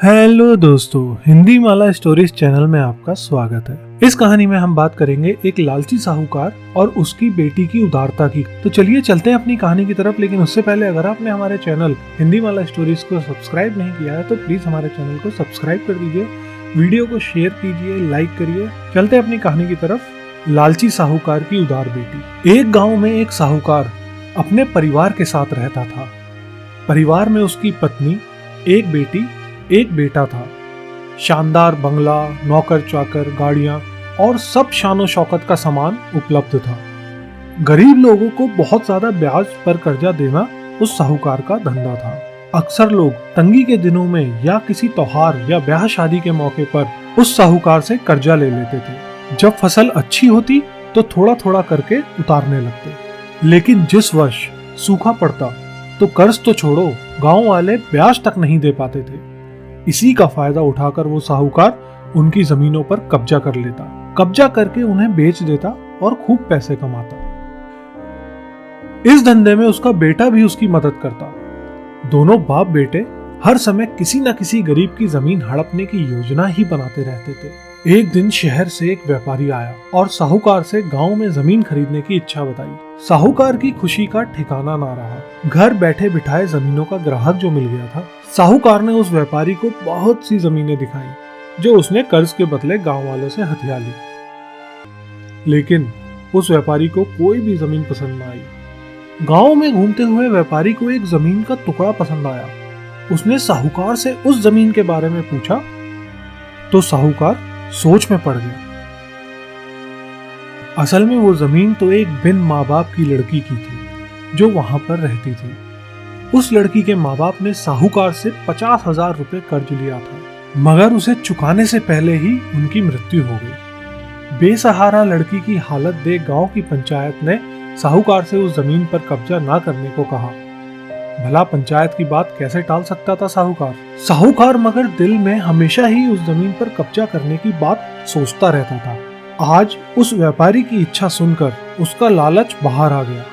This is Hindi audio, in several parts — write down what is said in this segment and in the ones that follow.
हेलो दोस्तों, हिंदी माला स्टोरीज चैनल में आपका स्वागत है। इस कहानी में हम बात करेंगे एक लालची साहूकार और उसकी बेटी की उदारता की। तो चलिए चलते हैं अपनी कहानी की तरफ। लेकिन उससे पहले अगर आपने हमारे चैनल हिंदी माला स्टोरीज को सब्सक्राइब नहीं किया है तो प्लीज हमारे चैनल को सब्सक्राइब कर दीजिए, वीडियो को शेयर कीजिए, लाइक करिए। चलते हैं अपनी कहानी की तरफ। लालची साहूकार की उदार बेटी। एक गाँव में एक साहूकार अपने परिवार के साथ रहता था। परिवार में उसकी पत्नी, एक बेटी, एक बेटा था। शानदार बंगला, नौकर चाकर, गाड़ियां और सब शानो शौकत का सामान उपलब्ध था। गरीब लोगों को बहुत ज्यादा ब्याज पर कर्जा देना उस साहूकार का धंधा था। अक्सर लोग तंगी के दिनों में या किसी त्योहार या ब्याह शादी के मौके पर उस साहूकार से कर्जा ले लेते थे। जब फसल अच्छी होती तो थोड़ा थोड़ा करके उतारने लगते। लेकिन जिस वर्ष सूखा पड़ता तो कर्ज तो छोड़ो, गांव वाले ब्याज तक नहीं दे पाते थे। इसी का फायदा उठाकर वो साहूकार उनकी जमीनों पर कब्जा कर लेता। कब्जा करके उन्हें बेच देता और खूब पैसे कमाता। इस धंधे में उसका बेटा भी उसकी मदद करता। दोनों बाप बेटे हर समय किसी न किसी गरीब की जमीन हड़पने की योजना ही बनाते रहते थे। एक दिन शहर से एक व्यापारी आया और साहूकार से गांव में जमीन खरीदने की इच्छा बताई। साहूकार की खुशी का ठिकाना ना रहा। घर बैठे बिठाए जमीनों का ग्राहक जो मिल गया था। साहूकार ने उस व्यापारी को बहुत सी जमीनें दिखाई जो उसने कर्ज के बदले गांव वालों से हथिया ली। लेकिन उस व्यापारी को कोई भी जमीन पसंद न आई। गांव में घूमते हुए व्यापारी को एक जमीन का टुकड़ा पसंद आया। उसने साहूकार से उस जमीन के बारे में पूछा तो साहूकार सोच में पड़ गया। असल में वो जमीन तो एक बिन माँ बाप की लड़की की थी जो वहां पर रहती थी। उस लड़की के माँ बाप ने साहूकार से 50,000 रुपए कर्ज लिया था, मगर उसे चुकाने से पहले ही उनकी मृत्यु हो गई। बेसहारा लड़की की हालत देख गांव की पंचायत ने साहूकार से उस जमीन पर कब्जा ना करने को कहा। भला पंचायत की बात कैसे टाल सकता था साहूकार मगर दिल में हमेशा ही उस जमीन पर कब्जा करने की बात सोचता रहता था। आज उस व्यापारी की इच्छा सुनकर उसका लालच बाहर आ गया।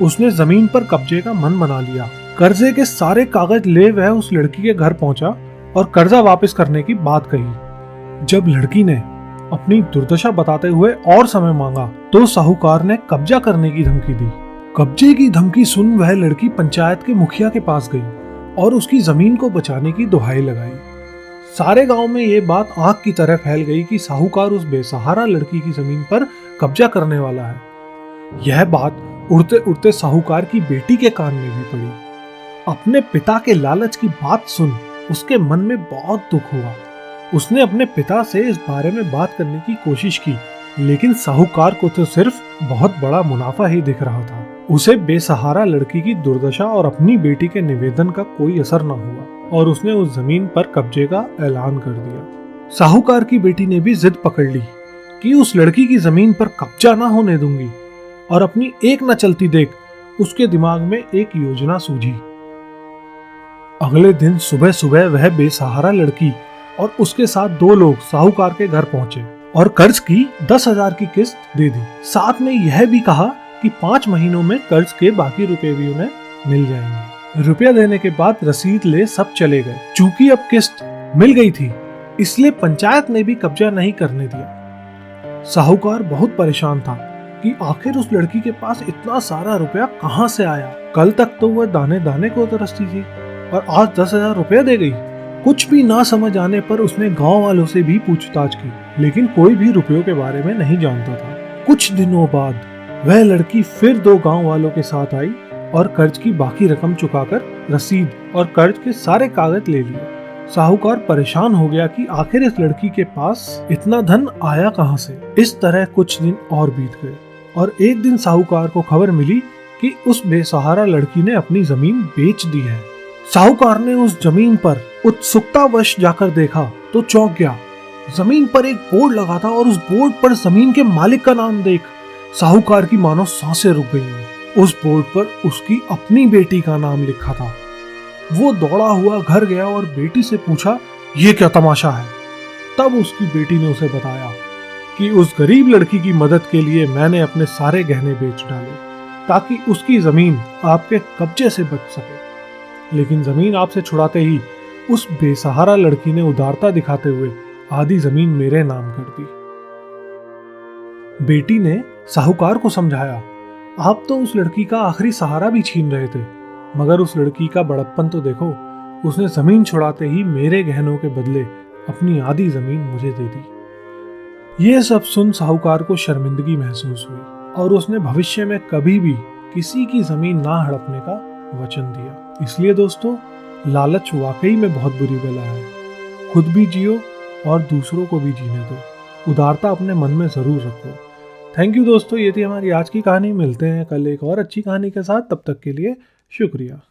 उसने जमीन पर कब्जे का मन बना लिया। कर्जे के सारे कागज ले वह उस लड़की के घर पहुंचा और कर्जा वापस करने की बात कही। जब लड़की ने अपनी दुर्दशा बताते हुए और समय मांगा तो साहूकार ने कब्जा करने की धमकी दी। कब्जे की धमकी सुन वह लड़की पंचायत के मुखिया के पास गई और उसकी जमीन को बचाने की दुहाई लगाई। सारे गांव में ये बात आग की तरह फैल गई कि साहूकार उस बेसहारा लड़की की जमीन पर कब्जा करने वाला है। यह बात उड़ते उड़ते साहूकार की बेटी के कान में भी पड़ी। अपने पिता के लालच की बात सुन उसके मन में बहुत दुख हुआ। उसने अपने पिता से इस बारे में बात करने की कोशिश की, लेकिन साहूकार को तो सिर्फ बहुत बड़ा मुनाफा ही दिख रहा था। उसे बेसहारा लड़की की दुर्दशा और अपनी बेटी के निवेदन का कोई असर न हुआ और उसने उस जमीन पर कब्जे का ऐलान कर दिया। साहूकार की बेटी ने भी जिद पकड़ ली कि उस लड़की की जमीन पर कब्जा ना होने दूंगी, और अपनी एक न चलती देख उसके दिमाग में एक योजना सूझी। अगले दिन सुबह सुबह वह बेसहारा लड़की और उसके साथ 2 लोग साहूकार के घर पहुंचे और कर्ज की 10,000 की किस्त दे दी। साथ में यह भी कहा कि 5 महीनों में कर्ज के बाकी रुपए भी उन्हें मिल जाएंगे। रुपया देने के बाद रसीद ले सब चले गए। चूंकि अब किस्त मिल गई थी इसलिए पंचायत ने भी कब्जा नहीं करने दिया। साहूकार बहुत परेशान था कि आखिर उस लड़की के पास इतना सारा रुपया कहां से आया। कल तक तो वह दाने दाने को तरसती थी और आज 10,000 रुपया दे गई। कुछ भी ना समझ आने पर उसने गांव वालों से भी पूछताछ की, लेकिन कोई भी रुपयों के बारे में नहीं जानता था। कुछ दिनों बाद वह लड़की फिर 2 गांव वालों के साथ आई और कर्ज की बाकी रकम चुकाकर रसीद और कर्ज के सारे कागज ले लिए। साहूकार परेशान हो गया कि आखिर इस लड़की के पास इतना धन आया कहां से। इस तरह कुछ दिन और बीत गए और एक दिन साहूकार को खबर मिली कि उस बेसहारा लड़की ने अपनी जमीन बेच दी है। साहूकार ने उस जमीन पर उत्सुकतावश जाकर देखा तो चौंक गया। जमीन पर एक बोर्ड लगा था और उस बोर्ड पर जमीन के मालिक का नाम देख साहूकार की मानो सांसें रुक गई। उस बोर्ड पर उसकी अपनी बेटी का नाम लिखा था। वो दौड़ा हुआ घर गया और बेटी से पूछा, ये क्या तमाशा है। तब उसकी बेटी ने उसे बताया कि उस गरीब लड़की की मदद के लिए मैंने अपने सारे गहने बेच डाले ताकि उसकी जमीन आपके कब्जे से बच सके। लेकिन जमीन आपसे छुड़ाते ही उस बेसहारा लड़की ने उदारता दिखाते हुए आधी जमीन मेरे नाम कर दी। बेटी ने साहूकार को समझाया, आप तो उस लड़की का आखिरी सहारा भी छीन रहे थे, मगर उस लड़की का बड़प्पन तो देखो, उसने जमीन छुड़ाते ही मेरे गहनों के बदले अपनी आधी जमीन मुझे दे दी। ये सब सुन साहूकार को शर्मिंदगी महसूस हुई और उसने भविष्य में कभी भी किसी की जमीन ना हड़पने का वचन दिया। इसलिए दोस्तों, लालच वाकई में बहुत बुरी बला है। खुद भी जियो और दूसरों को भी जीने दो। उदारता अपने मन में जरूर रखो। थैंक यू दोस्तों, ये थी हमारी आज की कहानी। मिलते हैं कल एक और अच्छी कहानी के साथ। तब तक के लिए शुक्रिया।